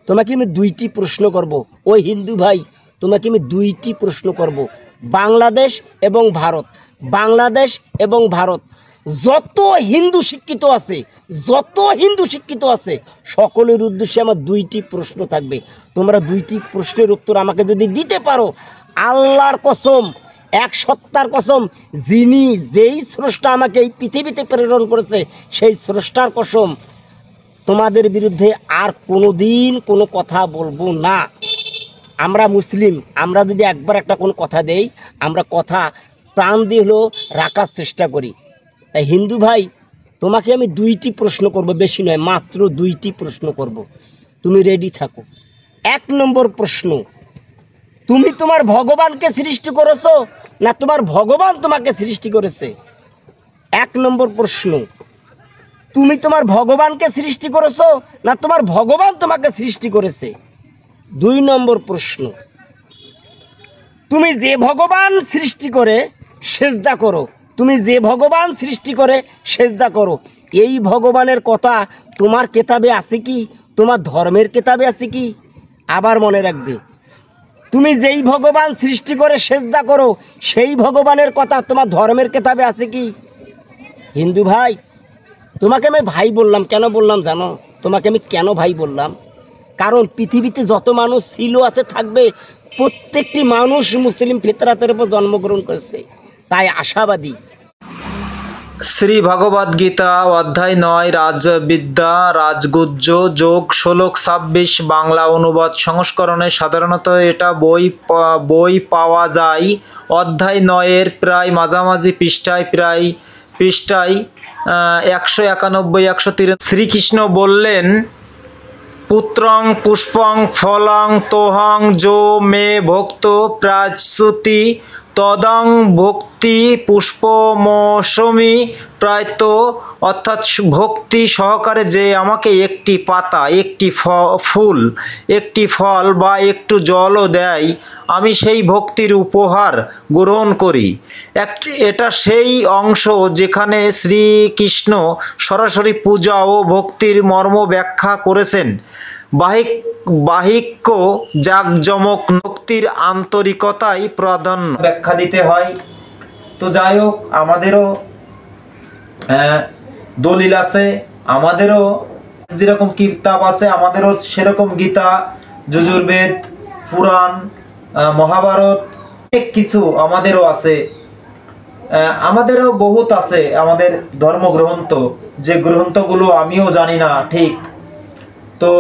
তোমাকে আমি দুইটি প্রশ্ন করব। ওই হিন্দু ভাই, তোমাকে আমি দুইটি প্রশ্ন করব। বাংলাদেশ এবং ভারত, বাংলাদেশ এবং ভারত যত হিন্দু শিক্ষিত আছে, যত হিন্দু শিক্ষিত আছে, সকলের উদ্দেশ্যে আমার দুইটি প্রশ্ন থাকবে। তোমরা দুইটি প্রশ্নের উত্তর আমাকে যদি দিতে পারো, আল্লাহর কসম, এক সত্তার কসম, যিনি যেই স্রষ্টা আমাকে এই পৃথিবীতে প্রেরণ করেছে, সেই স্রষ্টার কসম, তোমাদের বিরুদ্ধে আর কোনো দিন কোনো কথা বলবো না। আমরা মুসলিম, আমরা যদি একবার একটা কোনো কথা দেই, আমরা কথা প্রাণ দিয়ে হলেও রাখার চেষ্টা করি। তাই হিন্দু ভাই, তোমাকে আমি দুইটি প্রশ্ন করব, বেশি নয়, মাত্র দুইটি প্রশ্ন করব। তুমি রেডি থাকো। 1 নম্বর প্রশ্ন, তুমি তোমার ভগবানকে সৃষ্টি করেছো না তোমার ভগবান তোমাকে সৃষ্টি করেছে? 1 নম্বর প্রশ্ন, তুমি তোমার ভগবানকে সৃষ্টি করেছো না তোমার ভগবান তোমাকে সৃষ্টি করেছে? 2 নম্বর প্রশ্ন, তুমি যে ভগবান সৃষ্টি করে সেজদা করো, তুমি যে ভগবান সৃষ্টি করে সেজদা করো, এই ভগবানের কথা তোমার কেতাবে আছে কি? তোমার ধর্মের কেতাবে আছে কি? আবার মনে রাখবে, তুমি যেই ভগবান সৃষ্টি করে সেজদা করো, সেই ভগবানের কথা তোমার ধর্মের কেতাবে আছে কি? হিন্দু ভাই, তোমাকে আমি ভাই বললাম, কেন বললাম জানো? তোমাকে আমি কেন ভাই বললাম? কারণ পৃথিবীতে যত মানুষ ছিল, আছে, থাকবে, প্রত্যেকটি মানুষ মুসলিম ফিতরাতের উপর জন্মগ্রহণ করেছে। তাই আশাবাদী। শ্রী ভগবদ গীতা অধ্যায় 9 রাজবিদ্যা রাজগুজ্জ যোগ শ্লোক 26 বাংলা অনুবাদ সংস্করণে সাধারণত এটা বই পাওয়া যায় অধ্যায় 9-এর প্রায় মাঝামাঝি পৃষ্ঠায় 191 193। শ্রীকৃষ্ণ বললেন, পুত্রং পুষ্পং ফলং তোহং যো মে ভক্ত প্রাচ্যুতি তদং ভক্তি পুষ্পমৌসুমি প্রায়ত, অর্থাৎ ভক্তি সহকারে যে আমাকে একটি পাতা, একটি ফুল, একটি ফল বা একটু জলও দেয়, আমি সেই ভক্তির উপহার গ্রহণ করি। এটা সেই অংশ যেখানে শ্রীকৃষ্ণ সরাসরি পূজা ও ভক্তির মর্ম ব্যাখ্যা করেছেন। বাহিক্য জাকজমক ভক্তির আন্তরিকতাই প্রাধান্য ব্যাখ্যা দিতে হয়। তো যাই হোক, আমাদেরও দলিল আছে, আমাদেরও যেরকম কিতাব আছে, আমাদেরও সেরকম গীতা, যজুর্বেদ, পুরাণ, মহাভারত, অনেক কিছু আমাদেরও আছে। আমাদেরও বহুত আছে আমাদের ধর্মগ্রন্থ, যে গ্রন্থগুলো আমিও জানি না ঠিক। তো